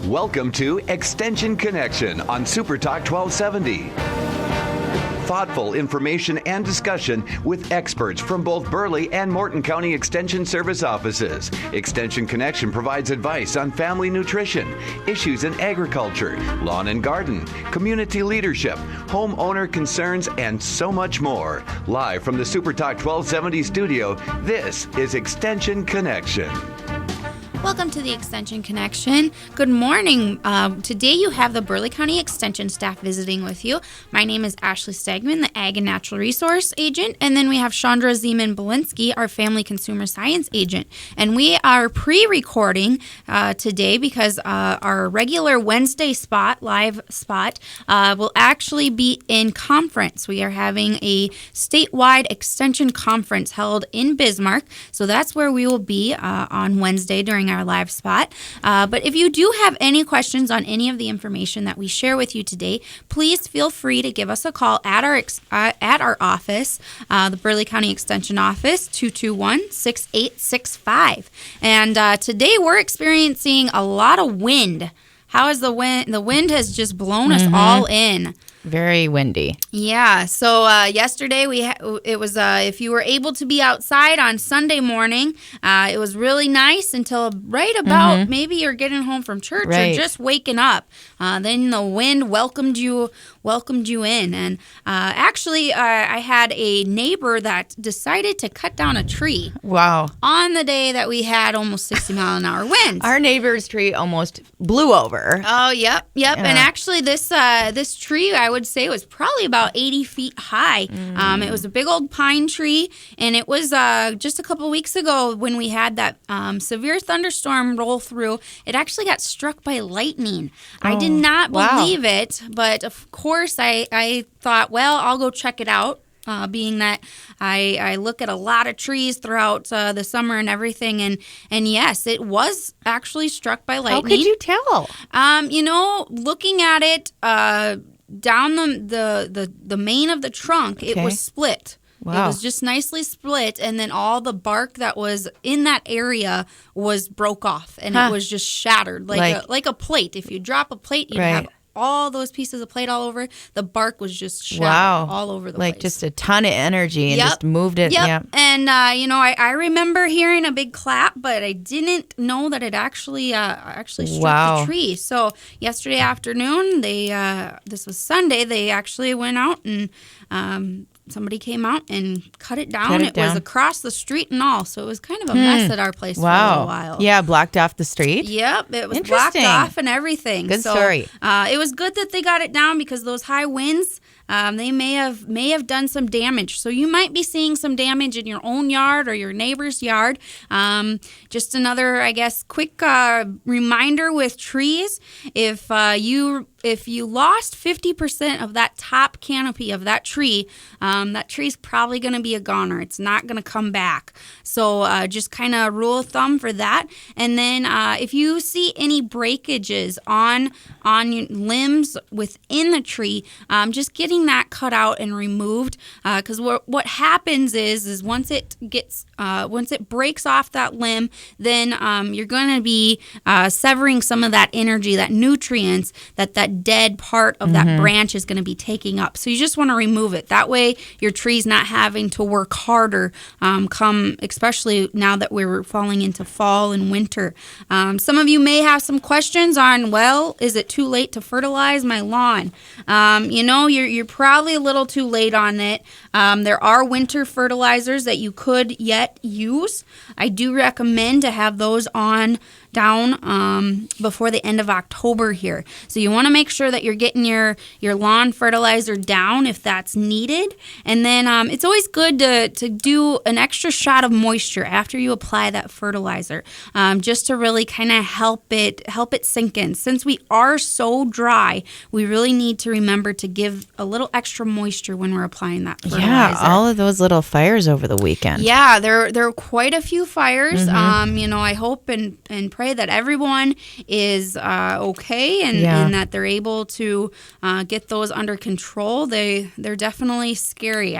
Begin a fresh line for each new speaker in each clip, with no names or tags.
Welcome to Extension Connection on Super Talk 1270. Thoughtful information and discussion with experts from both Burleigh and Morton County Extension Service offices. Extension Connection provides advice on family nutrition, issues in agriculture, lawn and garden, community leadership, homeowner concerns, and so much more. Live from the Super Talk 1270 studio, this is Extension Connection.
Welcome to the Extension Connection. Good morning. Today you have the Burleigh County Extension staff visiting with you. My name is Ashley Stegman, the Ag and Natural Resource Agent, and then we have Chandra Zeman-Belinsky, our Family Consumer Science Agent. And we are pre-recording today because our regular Wednesday live spot, will actually be in conference. We are having a statewide extension conference held in Bismarck, so that's where we will be on Wednesday during our live spot. But if you do have any questions on any of the information that we share with you today, please feel free to give us a call at our office, the Burleigh County Extension Office, 221-6865. And today we're experiencing a lot of wind. How is the wind? The wind has just blown us all in.
Very windy.
Yeah. So yesterday it was if you were able to be outside on Sunday morning, it was really nice until right about maybe you're getting home from church or just waking up. Then the wind welcomed you in, and actually I had a neighbor that decided to cut down a tree.
Wow!
On the day that we had almost 60-mile-an-hour winds.
Our neighbor's tree almost blew over.
Oh, yep. Yeah. And actually this tree, I would say, was probably about 80 feet high. It was a big old pine tree, and it was just a couple weeks ago when we had that severe thunderstorm roll through. It actually got struck by lightning. I did not believe it, but of course I thought, well, I'll go check it out. Being that I look at a lot of trees throughout the summer and everything, and yes, it was actually struck by lightning.
How could you tell?
Looking at it down the main of the trunk, it was split. Wow. It was just nicely split, and then all the bark that was in that area was broke off, and it was just shattered like a plate. If you drop a plate, you have all those pieces of plate all over. The bark was just shattered all over the place.
Like just a ton of energy and just moved it.
Yep. Yeah. And, I remember hearing a big clap, but I didn't know that it actually struck the tree. So yesterday afternoon, this was Sunday, they actually went out and somebody came out and cut it down. It was across the street and all, so it was kind of a mess at our place for a little while.
Yeah, blocked off the street?
Yep, it was blocked off and everything.
Good story.
It was good that they got it down because those high winds, they may have done some damage. So you might be seeing some damage in your own yard or your neighbor's yard. Just another, I guess, quick reminder with trees. If you lost 50% of that top canopy of that tree's probably going to be a goner. It's not going to come back. So just kind of rule of thumb for that. And then if you see any breakages on limbs within the tree, just getting that cut out and removed. Because what happens is once it breaks off that limb, then you're going to be severing some of that energy, that nutrients that dead part of that branch is going to be taking up. So you just want to remove it. That way your tree's not having to work harder especially now that we're falling into fall and winter. Some of you may have some questions on, well, is it too late to fertilize my lawn? You're probably a little too late on it. There are winter fertilizers that you could yet use. I do recommend to have those on down before the end of October here. So you want to make sure that you're getting your lawn fertilizer down if that's needed. And then it's always good to do an extra shot of moisture after you apply that fertilizer, just to really kind of help it sink in. Since we are so dry, we really need to remember to give a little extra moisture when we're applying that fertilizer.
Yeah, all of those little fires over the weekend.
Yeah, there are quite a few fires. I hope and pray that everyone is okay and that they're able to get those under control. They're definitely scary.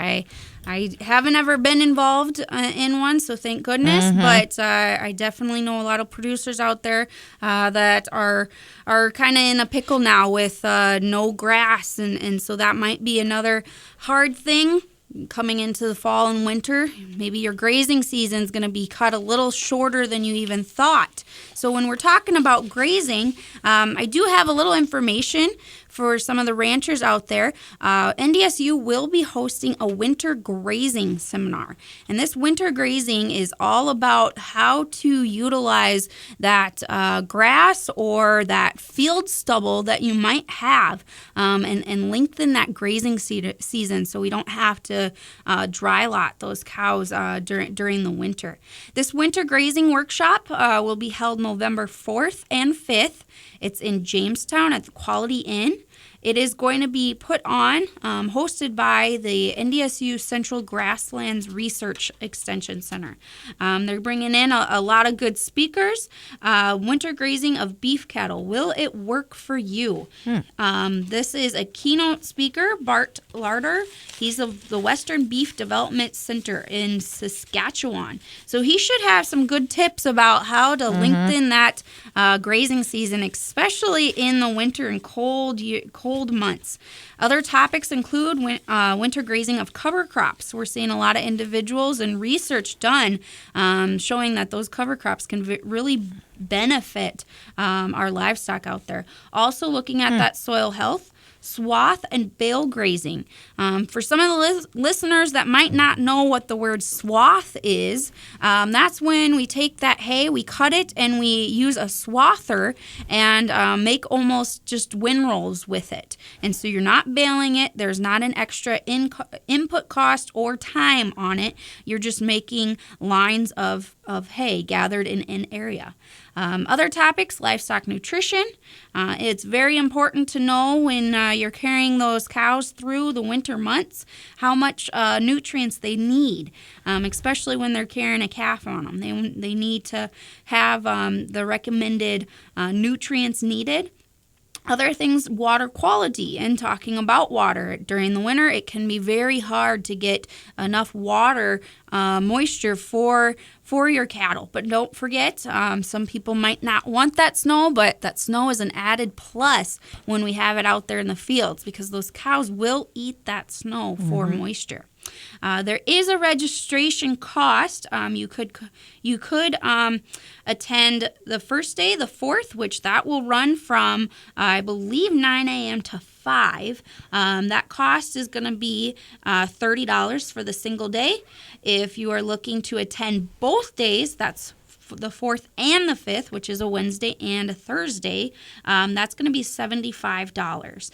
I haven't ever been involved in one, so thank goodness. But I definitely know a lot of producers out there that are kind of in a pickle now with no grass, and so that might be another hard thing coming into the fall and winter. Maybe your grazing season is going to be cut a little shorter than you even thought. So when we're talking about grazing, I do have a little information for some of the ranchers out there. NDSU will be hosting a winter grazing seminar. And this winter grazing is all about how to utilize that grass or that field stubble that you might have and lengthen that grazing season so we don't have to dry lot those cows during the winter. This winter grazing workshop will be held November 4th and 5th. It's in Jamestown at the Quality Inn. It is going to be put on, hosted by the NDSU Central Grasslands Research Extension Center. They're bringing in a lot of good speakers. Winter grazing of beef cattle. Will it work for you? This is a keynote speaker, Bart Larder. He's of the Western Beef Development Center in Saskatchewan. So he should have some good tips about how to lengthen that grazing season, especially in the winter and cold months. Other topics include winter grazing of cover crops. We're seeing a lot of individuals and research done showing that those cover crops can really benefit our livestock out there. Also looking at that soil health, swath and bale grazing. For some of the listeners that might not know what the word swath is, that's when we take that hay, we cut it, and we use a swather and make almost just windrows with it. And so you're not baling it. There's not an extra input cost or time on it. You're just making lines of hay gathered in an area. Other topics, livestock nutrition. It's very important to know when you're carrying those cows through the winter months how much nutrients they need, especially when they're carrying a calf on them. They need to have the recommended nutrients needed. Other things, water quality, and talking about water. During the winter, it can be very hard to get enough water, moisture for your cattle. But don't forget, some people might not want that snow, but that snow is an added plus when we have it out there in the fields because those cows will eat that snow for moisture. There is a registration cost. You could attend the first day, the 4th, which that will run from, I believe, 9 a.m. to 5. That cost is going to be $30 for the single day. If you are looking to attend both days, that's the 4th and the 5th, which is a Wednesday and a Thursday, that's going to be $75.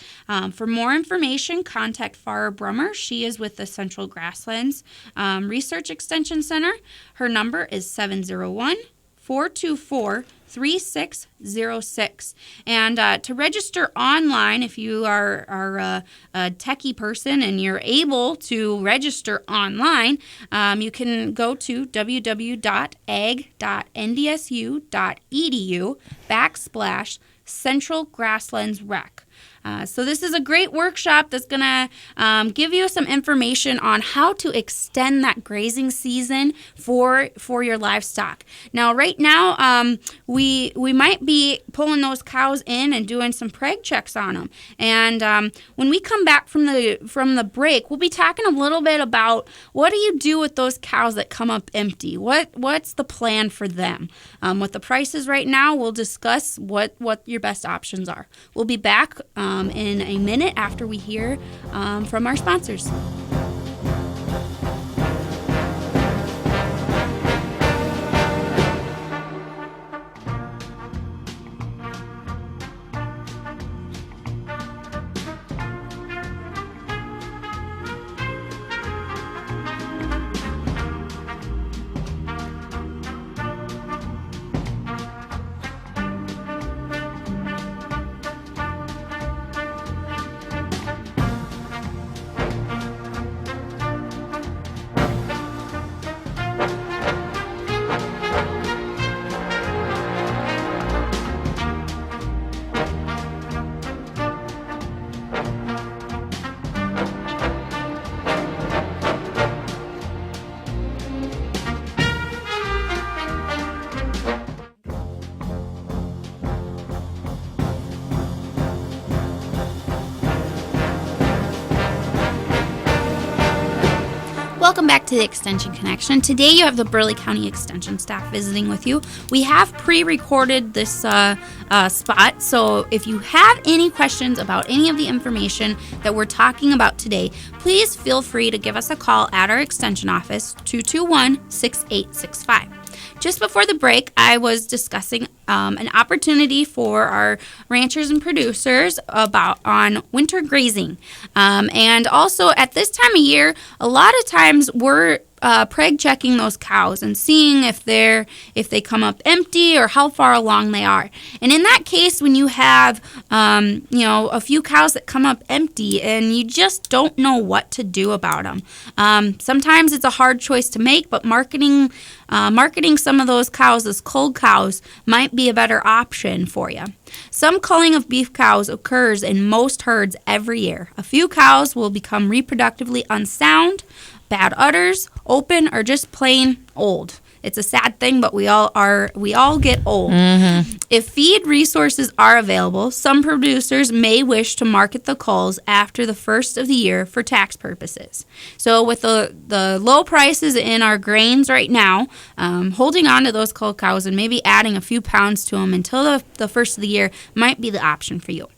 For more information, contact Farah Brummer. She is with the Central Grasslands Research Extension Center. Her number is 701-424-3606. And to register online, if you are a techie person and you're able to register online, you can go to www.ag.ndsu.edu/Central Grasslands Rec. So this is a great workshop that's going to give you some information on how to extend that grazing season for your livestock. Now, right now, we might be pulling those cows in and doing some preg checks on them. And when we come back from the break, we'll be talking a little bit about what do you do with those cows that come up empty? What's the plan for them? With the prices right now, we'll discuss what your best options are. We'll be back in a minute after we hear from our sponsors. Welcome back to the Extension Connection. Today you have the Burleigh County Extension staff visiting with you. We have pre-recorded this spot, so if you have any questions about any of the information that we're talking about today, please feel free to give us a call at our Extension office, 221-6865. Just before the break, I was discussing an opportunity for our ranchers and producers on winter grazing. And also at this time of year, a lot of times we're preg checking those cows and seeing if they come up empty or how far along they are. And in that case, when you have a few cows that come up empty and you just don't know what to do about them, sometimes it's a hard choice to make. But marketing some of those cows as culled cows might be a better option for you. Some culling of beef cows occurs in most herds every year. A few cows will become reproductively unsound, bad udders, open, or just plain old. It's a sad thing, but we all get old. Mm-hmm. If feed resources are available, some producers may wish to market the culls after the first of the year for tax purposes. So with the low prices in our grains right now, holding on to those cull cows and maybe adding a few pounds to them until the first of the year might be the option for you.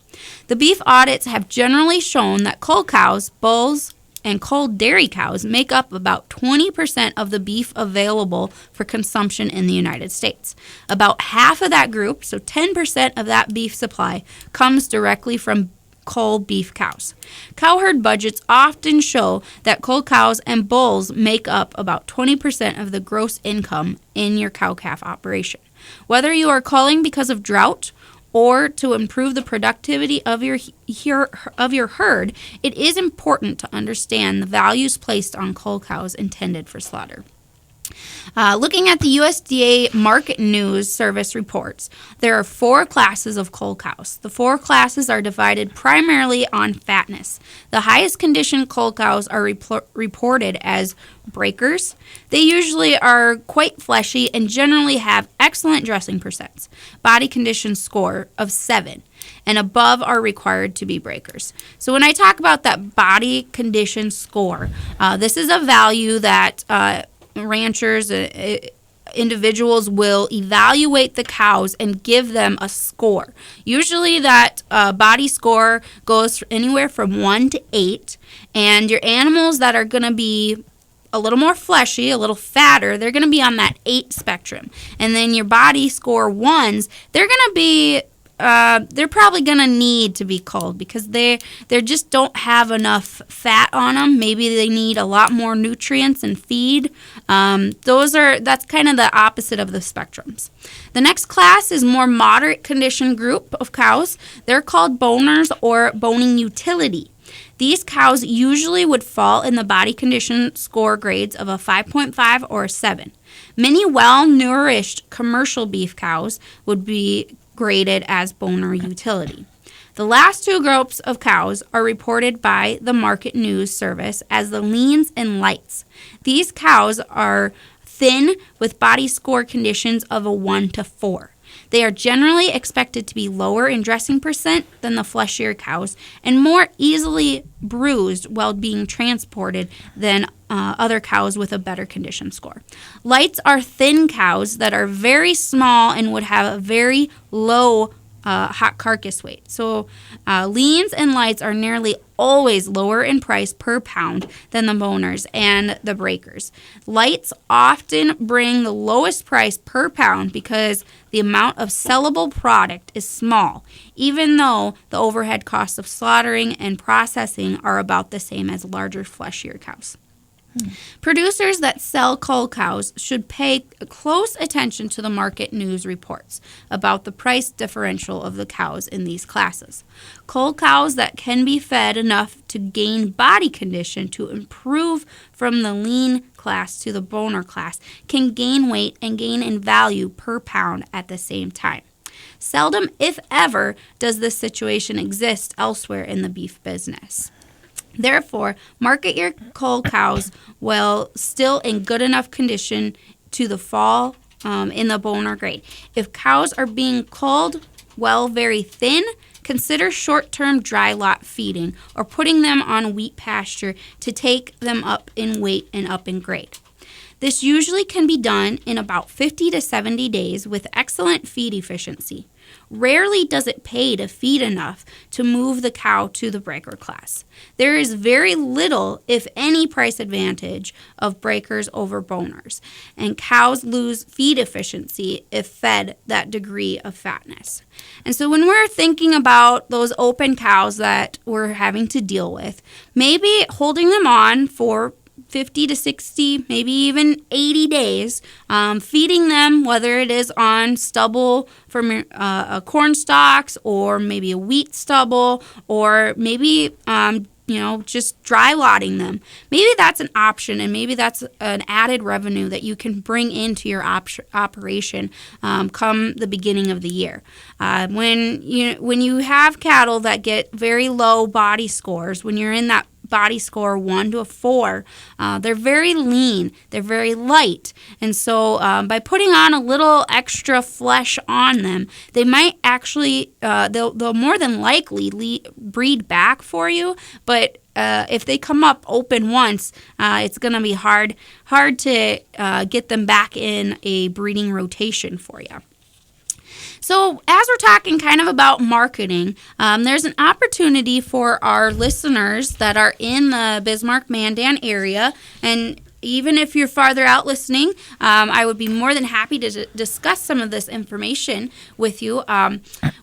The beef audits have generally shown that cull cows, bulls, and culled dairy cows make up about 20% of the beef available for consumption in the United States. About half of that group, so 10% of that beef supply, comes directly from culled beef cows. Cow herd budgets often show that culled cows and bulls make up about 20% of the gross income in your cow-calf operation. Whether you are culling because of drought or to improve the productivity of your herd, it is important to understand the values placed on cull cows intended for slaughter. Looking at the USDA Market News Service reports, there are 4 classes of cull cows. The 4 classes are divided primarily on fatness. The highest condition cull cows are reported as breakers. They usually are quite fleshy and generally have excellent dressing percents. Body condition score of 7 and above are required to be breakers. So when I talk about that body condition score, this is a value that ranchers, individuals will evaluate the cows and give them a score. Usually that body score goes anywhere from 1 to 8, and your animals that are going to be a little more fleshy, a little fatter, they're going to be on that 8 spectrum. And then your body score 1s, they're going to be they're probably going to need to be culled because they just don't have enough fat on them. Maybe they need a lot more nutrients and feed. That's kind of the opposite of the spectrums. The next class is more moderate condition group of cows. They're called boners or boning utility. These cows usually would fall in the body condition score grades of a 5.5 or a 7. Many well-nourished commercial beef cows would be graded as boner utility. The last 2 groups of cows are reported by the Market News Service as the leans and lights. These cows are thin with body score conditions of a 1 to 4. They are generally expected to be lower in dressing percent than the fleshier cows and more easily bruised while being transported than other cows with a better condition score. Lights are thin cows that are very small and would have a very low hot carcass weight. So leans and lights are nearly always lower in price per pound than the boners and the breakers. Lights often bring the lowest price per pound because the amount of sellable product is small, even though the overhead costs of slaughtering and processing are about the same as larger, fleshier cows. Producers that sell cull cows should pay close attention to the market news reports about the price differential of the cows in these classes. Cull cows that can be fed enough to gain body condition to improve from the lean class to the boner class can gain weight and gain in value per pound at the same time. Seldom, if ever, does this situation exist elsewhere in the beef business. Therefore, market your cull cows while still in good enough condition to the fall in the boner grade. If cows are being culled very thin, consider short-term dry lot feeding or putting them on wheat pasture to take them up in weight and up in grade. This usually can be done in about 50 to 70 days with excellent feed efficiency. Rarely does it pay to feed enough to move the cow to the breaker class. There is very little, if any, price advantage of breakers over boners, and cows lose feed efficiency if fed that degree of fatness. And so when we're thinking about those open cows that we're having to deal with, maybe holding them on for 50 to 60, maybe even 80 days, feeding them, whether it is on stubble from corn stalks or maybe a wheat stubble, or maybe just dry lotting them. Maybe that's an option, and maybe that's an added revenue that you can bring into your operation come the beginning of the year. When you have cattle that get very low body scores, when you're in that body score 1 to a 4, they're very lean, they're very light, and so by putting on a little extra flesh on them, they might actually they'll more than likely breed back for you, but if they come up open once, it's going to be hard to get them back in a breeding rotation for you. So as we're talking kind of about marketing, there's an opportunity for our listeners that are in the Bismarck-Mandan area, and even if you're farther out listening, I would be more than happy to discuss some of this information with you.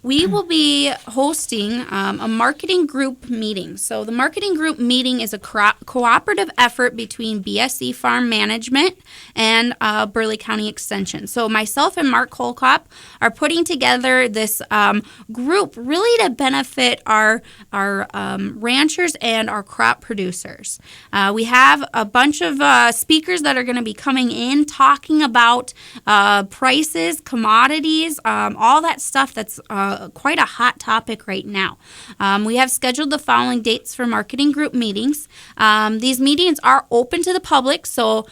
We will be hosting a marketing group meeting. So the marketing group meeting is a cooperative effort between BSC Farm Management and Burleigh County Extension. So myself and Mark Holcop are putting together this group really to benefit our ranchers and our crop producers. We have a bunch of speakers that are going to be coming in talking about prices, commodities, all that stuff that's quite a hot topic right now. We have scheduled the following dates for marketing group meetings. These meetings are open to the public, so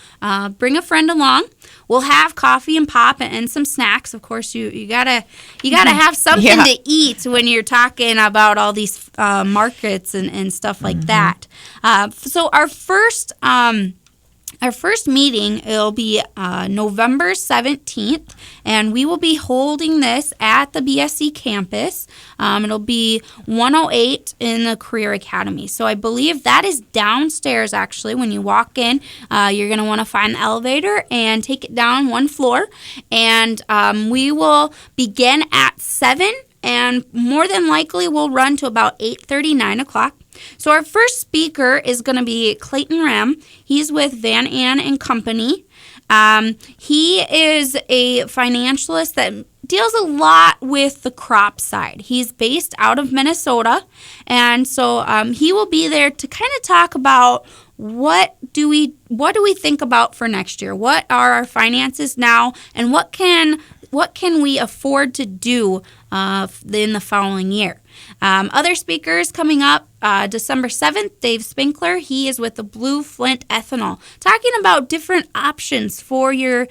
bring a friend along. We'll have coffee and pop and some snacks. Of course, you gotta have something to eat when you're talking about all these markets and stuff like that. So our first meeting, it'll be November 17th, and we will be holding this at the BSC campus. It'll be 108 in the Career Academy. So I believe that is downstairs, actually. When you walk in, you're going to want to find the elevator and take it down one floor. And we will begin at 7, and more than likely we'll run to about 8:30, 9 o'clock. So our first speaker is going to be Clayton Ram. He's with Van Ann and Company. He is a financialist that deals a lot with the crop side. He's based out of Minnesota, and so he will be there to kind of talk about what do we think about for next year? What are our finances now, and what can we afford to do in the following year? Other speakers coming up, December 7th, Dave Spinkler. He is with the Blue Flint Ethanol, talking about different options for your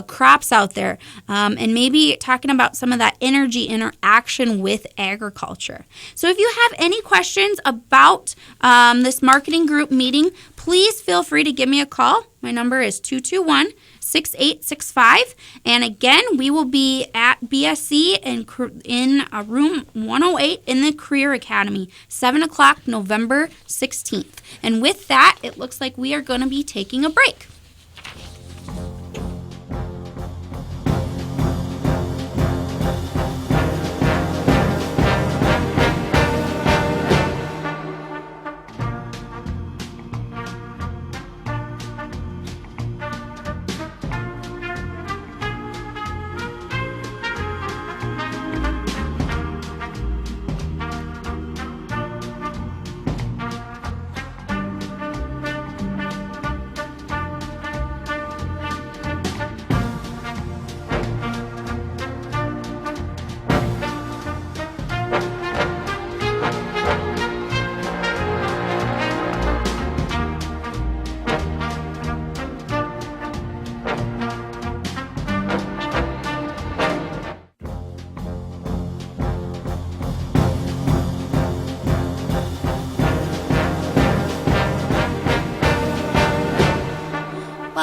crops out there, and maybe talking about some of that energy interaction with agriculture. So if you have any questions about this marketing group meeting, please feel free to give me a call. My number is 221-6865. And again, we will be at BSC in room 108 in the Career Academy, 7 o'clock, November 16th. And with that, it looks like we are going to be taking a break.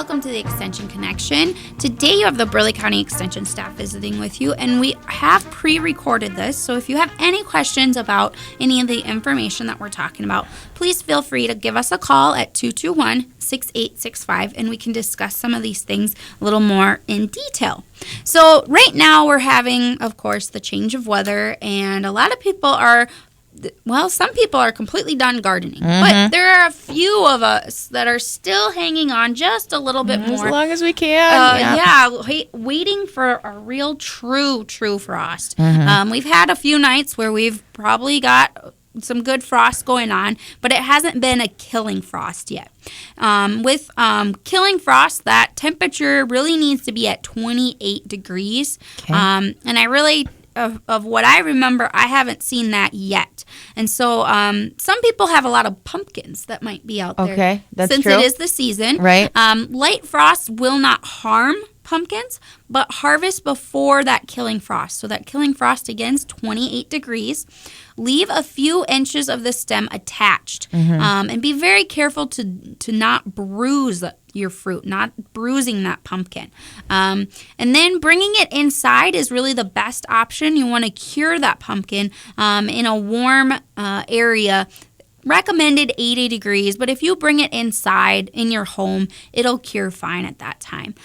welcome to the Extension Connection. Today you have the Burleigh County Extension staff visiting with you, and we have pre-recorded this, so if you have any questions about any of the information that we're talking about, please feel free to give us a call at 221-6865, and we can discuss some of these things a little more in detail. So right now we're having, of course, the change of weather, and a lot of people are some people are completely done gardening, but there are a few of us that are still hanging on just a little bit more.
As long as we can.
Waiting for a real true frost. We've had a few nights where we've probably got some good frost going on, but it hasn't been a killing frost yet. With killing frost, that temperature really needs to be at 28 degrees. Okay. And I really... Of what I remember, I haven't seen that yet. And so some people have a lot of pumpkins that might be out there.
Okay, that's
since
true.
It is the season.
Right.
Light frost will not harm pumpkins, but harvest before that killing frost. So that killing frost, again, is 28 degrees. Leave a few inches of the stem attached. And be very careful to not bruise your fruit, not bruising that pumpkin. And then bringing it inside is really the best option. You want to cure that pumpkin in a warm area. Recommended 80 degrees, but if you bring it inside in your home, it'll cure fine at that time.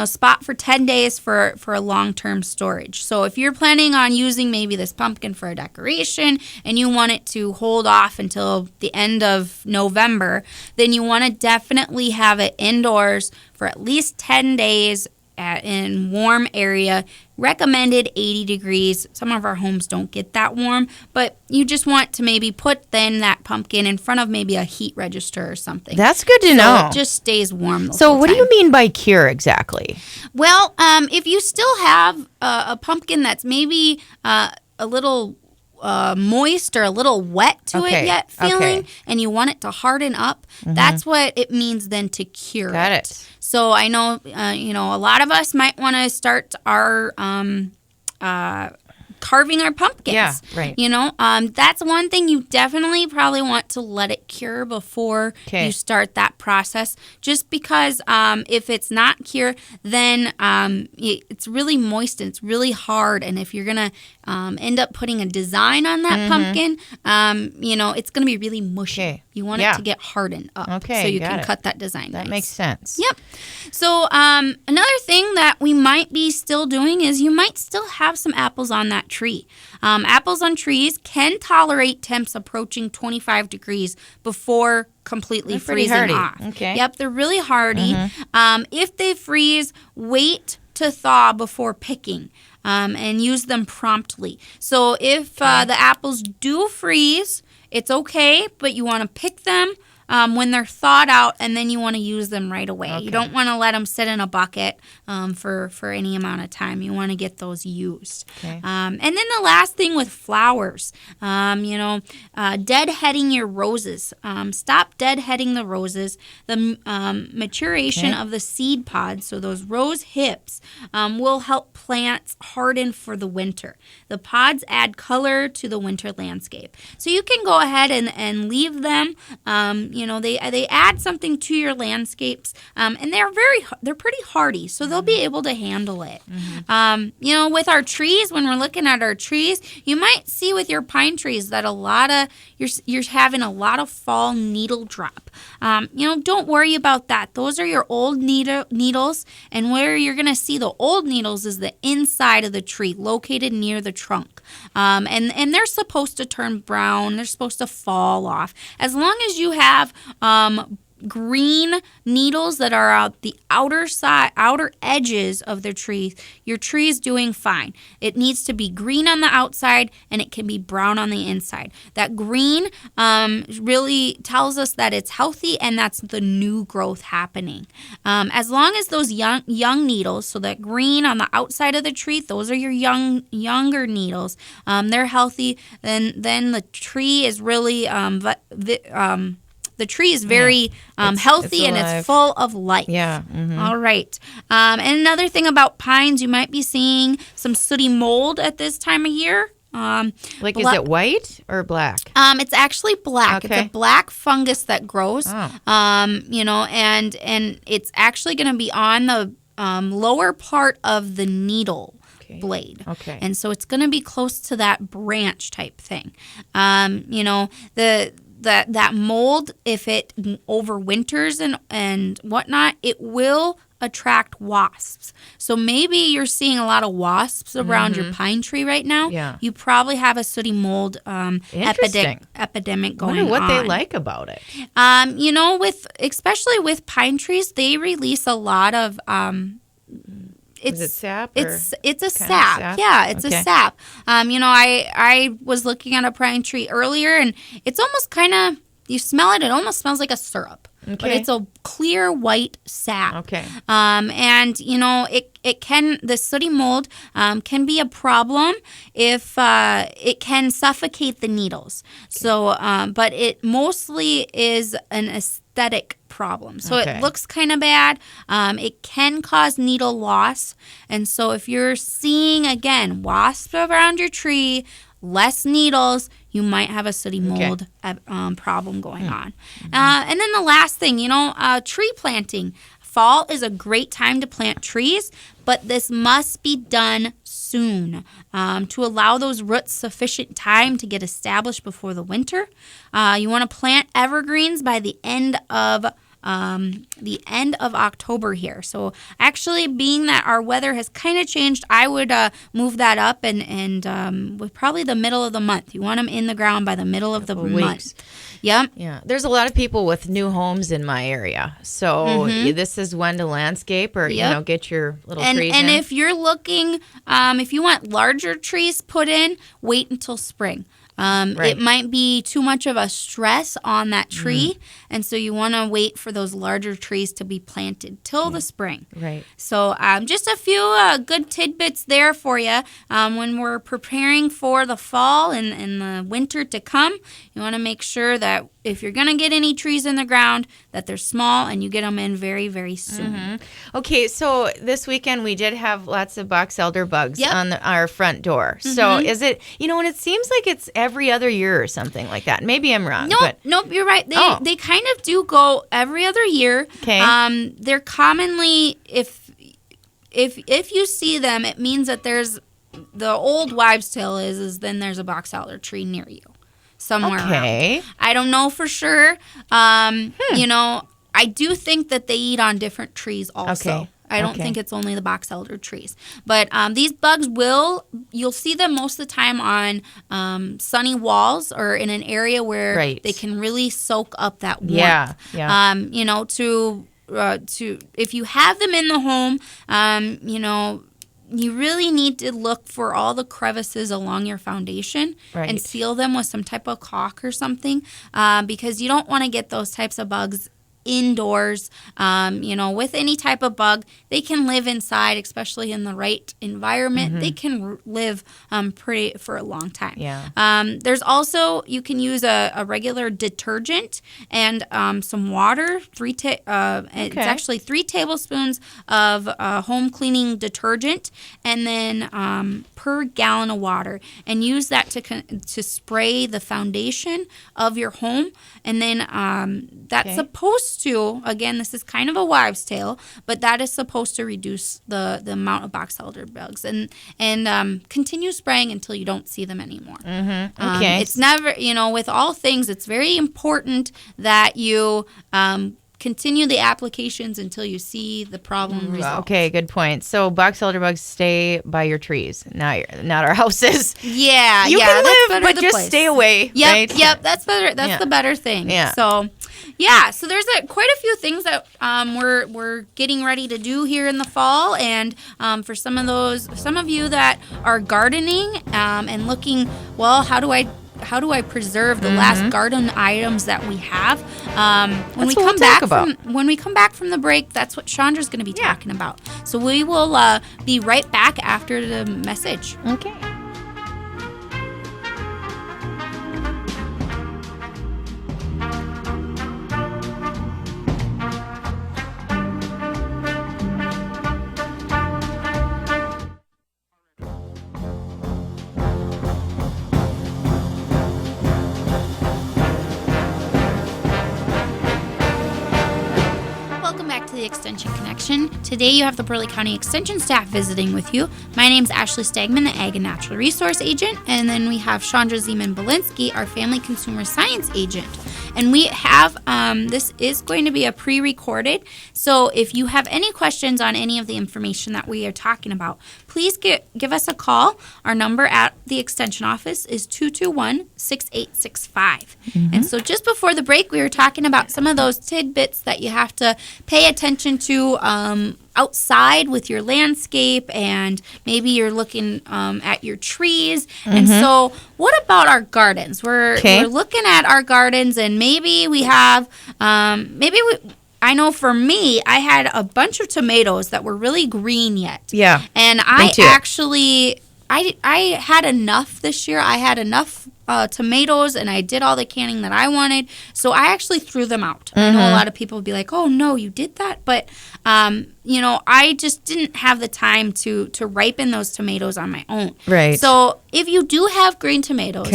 Spot for 10 days for a long-term storage. So if you're planning on using maybe this pumpkin for a decoration and you want it to hold off until the end of November, then you want to definitely have it indoors for at least 10 days in warm area. Recommended 80 degrees. Some of our homes don't get that warm, but you just want to maybe put then that pumpkin in front of maybe a heat register or something.
That's good to know.
It just stays warm.
So what do you mean by cure exactly?
Well, if you still have a pumpkin that's maybe a little moist or a little wet to it yet feeling, and you want it to harden up, that's what it means then to cure
Got it.
So I know, a lot of us might want to start our carving our pumpkins.
Yeah, right.
That's one thing you definitely probably want to let it cure before you start that process. Just because if it's not cured, then it's really moist and it's really hard. And if you're going to end up putting a design on that pumpkin, it's going to be really mushy.
Okay.
You want it to get hardened up so you can cut that design
That
nice.
makes sense.
Yep. So another thing that we might be still doing is you might still have some apples on that tree. Apples on trees can tolerate temps approaching 25 degrees before completely freezing off.
Okay.
Yep, they're really hardy. If they freeze, wait to thaw before picking. And use them promptly. So if the apples do freeze, it's okay, but you want to pick them when they're thawed out, and then you want to use them right away. Okay. You don't want to let them sit in a bucket for any amount of time. You want to get those used. Okay. And then the last thing with flowers, deadheading your roses. Stop deadheading the roses. The maturation of the seed pods, so those rose hips, will help plants harden for the winter. The pods add color to the winter landscape. So you can go ahead and leave them. They add something to your landscapes, and they're pretty hardy, so they'll be able to handle it. With our trees, when we're looking at our trees, you might see with your pine trees that you're having a lot of fall needle drop. Don't worry about that. Those are your old needles, and where you're going to see the old needles is the inside of the tree, located near the trunk. And they're supposed to turn brown. They're supposed to fall off. As long as you have green needles that are out the outer edges of the tree, your tree is doing fine. It needs to be green on the outside, and it can be brown on the inside. That green really tells us that it's healthy, and that's the new growth happening. As long as those young needles, so that green on the outside of the tree, those are your younger needles, they're healthy, then the tree is really the tree is very healthy, and it's full of life.
Yeah. Mm-hmm.
All right. And another thing about pines, you might be seeing some sooty mold at this time of year.
Like, is it white or black?
It's actually black.
Okay.
It's a black fungus that grows.
Oh.
You know, and it's actually going to be on the lower part of the needle blade.
Okay.
And so it's going to be close to that branch type thing. You know, that mold, if it overwinters and whatnot, it will attract wasps. So maybe you're seeing a lot of wasps around your pine tree right now.
Yeah.
You probably have a sooty mold epidemic going on.
I wonder what they like about it.
You know, especially with pine trees, they release a lot of
Is it sap?
It's a sap. Yeah, it's a sap. You know, I was looking at a pine tree earlier, and it's almost kind of, you smell it, it almost smells like a syrup.
Okay.
But it's a clear white sap.
Okay.
And, you know, the sooty mold can be a problem if it can suffocate the needles. So, but it mostly is an aesthetic problem. So it looks kind of bad. It can cause needle loss. And so if you're seeing, again, wasps around your tree, less needles, you might have a sooty mold problem going on. And then the last thing, you know, tree planting. Fall is a great time to plant trees, but this must be done soon to allow those roots sufficient time to get established before the winter. You want to plant evergreens by the end of October here. So actually, being that our weather has kind of changed, I would move that up and with probably the middle of the month. You want them in the ground by the middle of the month. Yep.
Yeah. There's a lot of people with new homes in my area. So this is when to landscape or, you know, get your little trees in.
And if you're looking, if you want larger trees put in, wait until spring. It might be too much of a stress on that tree, and so you want to wait for those larger trees to be planted till the spring.
Right.
So just a few good tidbits there for you when we're preparing for the fall and the winter to come. You want to make sure that if you're going to get any trees in the ground, that they're small and you get them in very, very soon.
Okay, so this weekend we did have lots of box elder bugs on our front door. So is it, you know, and it seems like it's every other year or something like that. Maybe I'm wrong.
Nope, you're right. They kind of do go every other year.
Okay.
They're commonly, if you see them, it means that there's, the old wives' tale is then there's a box elder tree near you. Somewhere around. I don't know for sure. You know, I do think that they eat on different trees also. I don't think it's only the box elder trees. But these bugs you'll see them most of the time on sunny walls or in an area where they can really soak up that warmth. You know, to if you have them in the home, you know, you really need to look for all the crevices along your foundation and seal them with some type of caulk or something because you don't want to get those types of bugs indoors. You know, with any type of bug, they can live inside, especially in the right environment. They can live for a long time. There's also, you can use a regular detergent and some water. It's actually 3 tablespoons of home cleaning detergent, and then per gallon of water, and use that to spray the foundation of your home. And then that's supposed to, again, this is kind of a wives' tale, but that is supposed to reduce the amount of box elder bugs and continue spraying until you don't see them anymore. It's never, you know, with all things, it's very important that you continue the applications until you see the problem resolved.
Okay, good point. So box elder bugs stay by your trees, not our houses.
Yeah,
you can live, but just stay away.
Yep, that's better. That's the better thing. Yeah. So, so there's quite a few things that we're getting ready to do here in the fall, and for some of you that are gardening and looking, well, how do I preserve the last garden items that we have? When we come back from the break, that's what Chandra's going to be talking about. So we will be right back after the message.
Okay.
to the Extension Connection. Today you have the Burleigh County Extension staff visiting with you. My name's Ashley Stegman, the Ag and Natural Resource Agent, and then we have Chandra Zeman-Belinsky, our Family Consumer Science Agent. And we have, this is going to be a pre-recorded, so if you have any questions on any of the information that we are talking about, please give us a call. Our number at the Extension office is 221-6865. And so just before the break, we were talking about some of those tidbits that you have to pay attention to outside with your landscape, and maybe you're looking at your trees. And so what about our gardens? We're looking at our gardens, and maybe we have, I know for me, I had a bunch of tomatoes that were really green yet.
Yeah.
And I actually, I had enough this year. I had enough tomatoes, and I did all the canning that I wanted. So I actually threw them out. I know a lot of people would be like, oh, no, you did that? But, I just didn't have the time to ripen those tomatoes on my own.
Right.
So if you do have green tomatoes,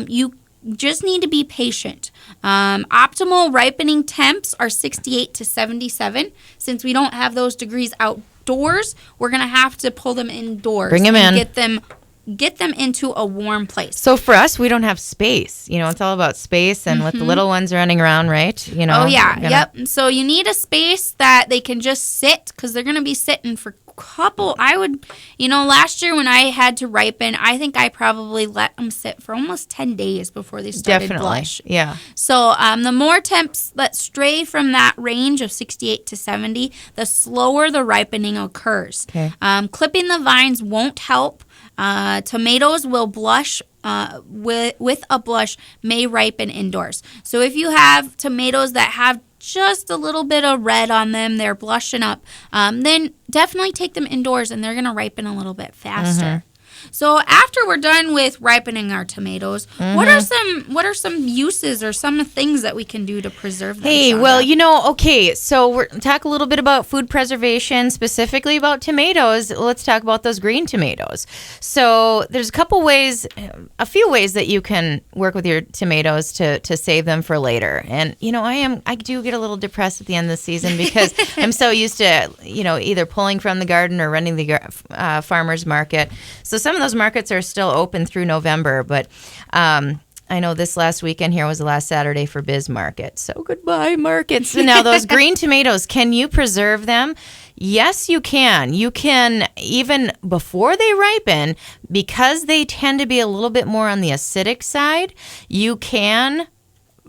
you just need to be patient. Optimal ripening temps are 68 to 77. Since we don't have those degrees outdoors, we're going to have to pull them indoors.
Bring them in.
Get them into a warm place.
So for us, we don't have space. It's all about space, and with the little ones running around, right?
Oh, yeah. Yep. So you need a space that they can just sit, because they're going to be sitting for last year when I had to ripen, I think I probably let them sit for almost 10 days before they started blush.
Yeah.
So the more temps that stray from that range of 68 to 70, the slower the ripening occurs.
Okay.
Clipping the vines won't help. Tomatoes will blush. With a blush may ripen indoors. So if you have tomatoes that have just a little bit of red on them, they're blushing up, then definitely take them indoors, and they're going to ripen a little bit faster. So after we're done with ripening our tomatoes, what are some uses or some things that we can do to preserve them?
Hey, so we're talk a little bit about food preservation, specifically about tomatoes. Let's talk about those green tomatoes. So there's a few ways that you can work with your tomatoes to save them for later. And I do get a little depressed at the end of the season because I'm so used to either pulling from the garden or running the farmer's market. So some of those markets are still open through November, but I know this last weekend here was the last Saturday for Biz Market. So goodbye, markets. So now those green tomatoes, can you preserve them? Yes, you can. You can, even before they ripen, because they tend to be a little bit more on the acidic side, you can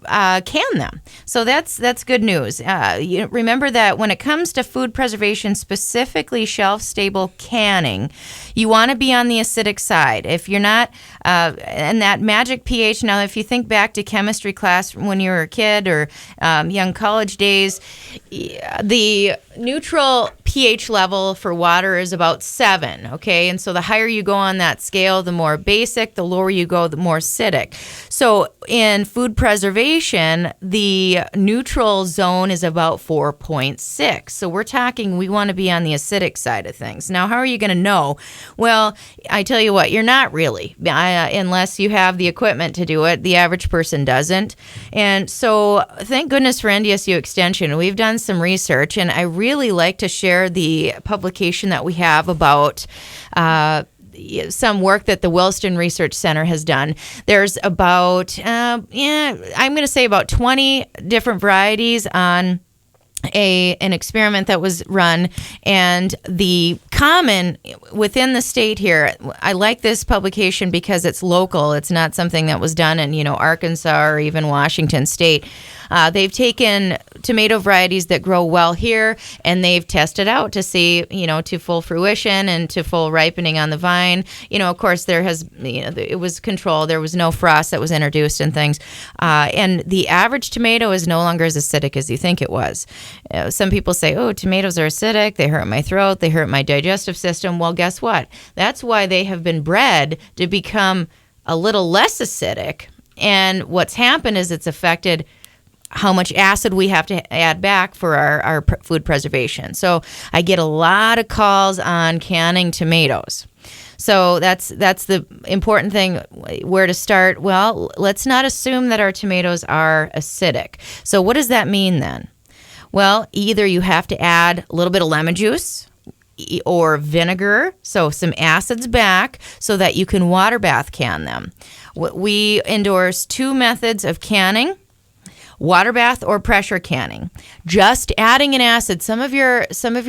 can them. So that's good news. Remember that when it comes to food preservation, specifically shelf-stable canning, you want to be on the acidic side. If you're not, and that magic pH, now if you think back to chemistry class when you were a kid or young college days, the neutral pH level for water is about 7, okay? And so the higher you go on that scale, the more basic, the lower you go, the more acidic. So in food preservation, the neutral zone is about 4.6. So we're talking, we want to be on the acidic side of things. Now, how are you going to know? Well, I tell you what, you're not really, unless you have the equipment to do it. The average person doesn't. And so thank goodness for NDSU Extension. We've done some research, and I really like to share the publication that we have about some work that the Williston Research Center has done. There's about, I'm going to say about 20 different varieties on an experiment that was run, and the common within the state here, I like this publication because it's local. It's not something that was done in, Arkansas or even Washington State. They've taken tomato varieties that grow well here, and they've tested out to see, to full fruition and to full ripening on the vine. Of course, there has, it was controlled. There was no frost that was introduced and things. And the average tomato is no longer as acidic as you think it was. Some people say, oh, tomatoes are acidic. They hurt my throat. They hurt my digestive system. Well, guess what? That's why they have been bred to become a little less acidic. And what's happened is it's affected how much acid we have to add back for our food preservation. So I get a lot of calls on canning tomatoes. So that's the important thing. Where to start? Well, let's not assume that our tomatoes are acidic. So what does that mean then? Well, either you have to add a little bit of lemon juice or vinegar, so some acids back so that you can water bath can them. We endorse 2 methods of canning: water bath or pressure canning. Just adding an acid. Some of your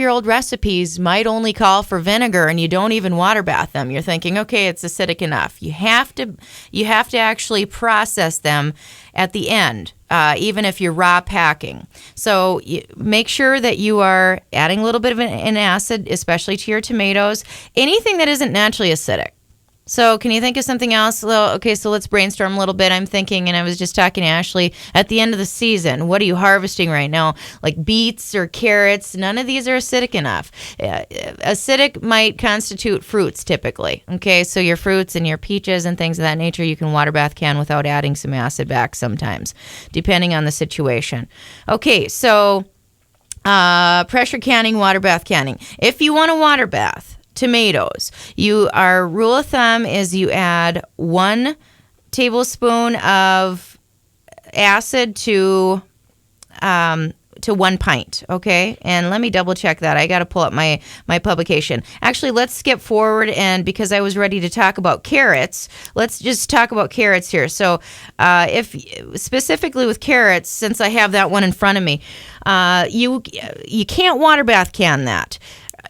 old recipes might only call for vinegar, and you don't even water bath them. You're thinking, okay, it's acidic enough. You have to actually process them at the end, even if you're raw packing. So make sure that you are adding a little bit of an acid, especially to your tomatoes. Anything that isn't naturally acidic. So can you think of something else? Well, okay, so let's brainstorm a little bit. I'm thinking, and I was just talking to Ashley, at the end of the season, what are you harvesting right now? Like beets or carrots? None of these are acidic enough. Acidic might constitute fruits typically. Okay, so your fruits and your peaches and things of that nature, you can water bath can without adding some acid back sometimes, depending on the situation. Okay, so pressure canning, water bath canning. If you want a water bath, tomatoes, our rule of thumb is you add 1 tablespoon of acid to 1 pint, okay? And let me double check that. I got to pull up my publication. Actually, let's skip forward, and because I was ready to talk about carrots, let's just talk about carrots here. So if specifically with carrots, since I have that one in front of me, you can't water bath can that.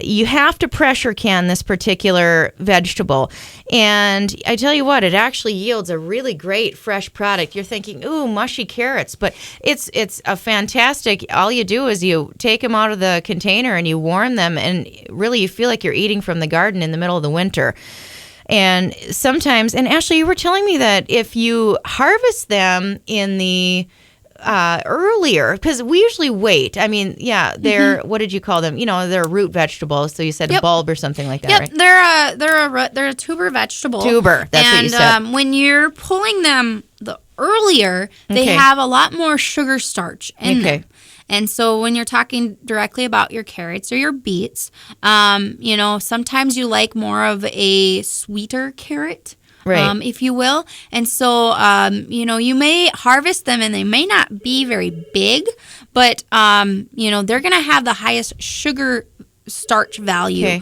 You have to pressure can this particular vegetable. And I tell you what, it actually yields a really great fresh product. You're thinking, ooh, mushy carrots. But it's a fantastic, all you do is you take them out of the container and you warm them. And really you feel like you're eating from the garden in the middle of the winter. And sometimes, and Ashley, you were telling me that if you harvest them in the earlier, because we usually wait. I mean, yeah, they're what did you call them? They're root vegetables. So you said a bulb or something like that, right?
They're a tuber vegetable.
Tuber. That's what you said.
And when you're pulling them the earlier, they have a lot more sugar starch in them. And so when you're talking directly about your carrots or your beets, sometimes you like more of a sweeter carrot.
Right.
If you will. And so, you may harvest them and they may not be very big, but, they're going to have the highest sugar starch value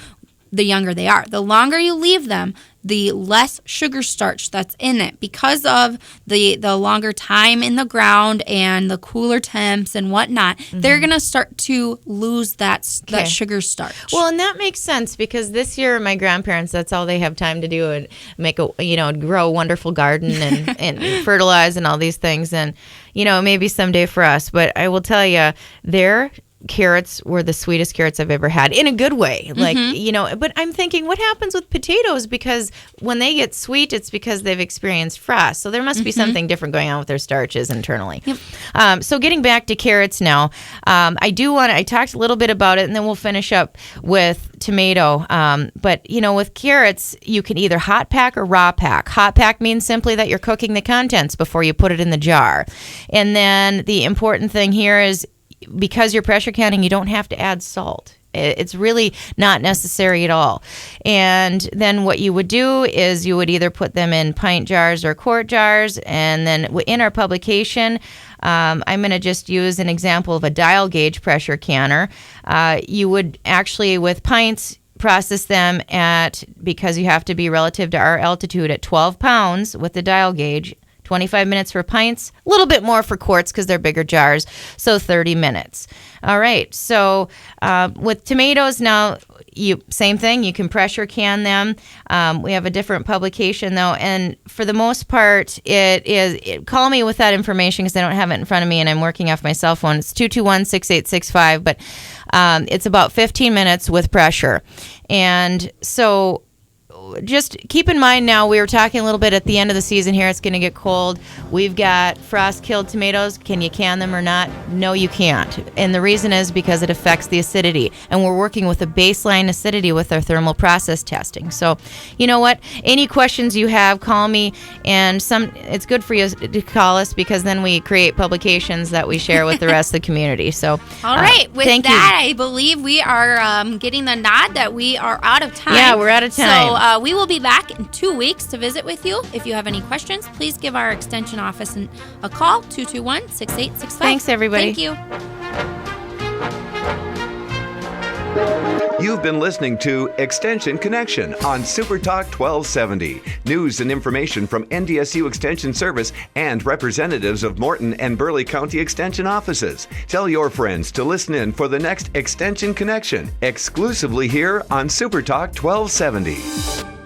the younger they are. The longer you leave them, the less sugar starch that's in it because of the longer time in the ground and the cooler temps and whatnot. They're going to start to lose that sugar starch.
Well, and that makes sense because this year my grandparents, that's all they have time to do and grow a wonderful garden and fertilize and all these things. And, maybe someday for us. But I will tell you, their carrots were the sweetest carrots I've ever had in a good way. But I'm thinking, what happens with potatoes? Because when they get sweet, it's because they've experienced frost. So there must be something different going on with their starches internally. Yep. So getting back to carrots now, I talked a little bit about it and then we'll finish up with tomato. But with carrots, you can either hot pack or raw pack. Hot pack means simply that you're cooking the contents before you put it in the jar. And then the important thing here is, because you're pressure canning, you don't have to add salt. It's really not necessary at all. And then what you would do is you would either put them in pint jars or quart jars. And then in our publication, I'm going to just use an example of a dial gauge pressure canner. You would actually, with pints, process them because you have to be relative to our altitude at 12 pounds with the dial gauge. 25 minutes for pints, a little bit more for quarts because they're bigger jars, so 30 minutes. All right, so with tomatoes now, same thing, you can pressure can them. We have a different publication though, and for the most part, call me with that information because I don't have it in front of me and I'm working off my cell phone. It's 221-6865, but it's about 15 minutes with pressure. And so just keep in mind now, we were talking a little bit at the end of the season here, it's going to get cold. We've got frost-killed tomatoes. Can you can them or not? No, you can't. And the reason is because it affects the acidity. And we're working with a baseline acidity with our thermal process testing. So, you know what? Any questions you have, call me. And it's good for you to call us because then we create publications that we share with the rest of the community. So,
all right. With that, I believe we are getting the nod that we are out of time.
Yeah, we're out of time.
So, we will be back in 2 weeks to visit with you. If you have any questions, please give our extension office a call, 221-6865.
Thanks, everybody.
Thank you.
You've been listening to Extension Connection on Super Talk 1270. News and information from NDSU Extension Service and representatives of Morton and Burleigh County Extension offices. Tell your friends to listen in for the next Extension Connection, exclusively here on Super Talk 1270.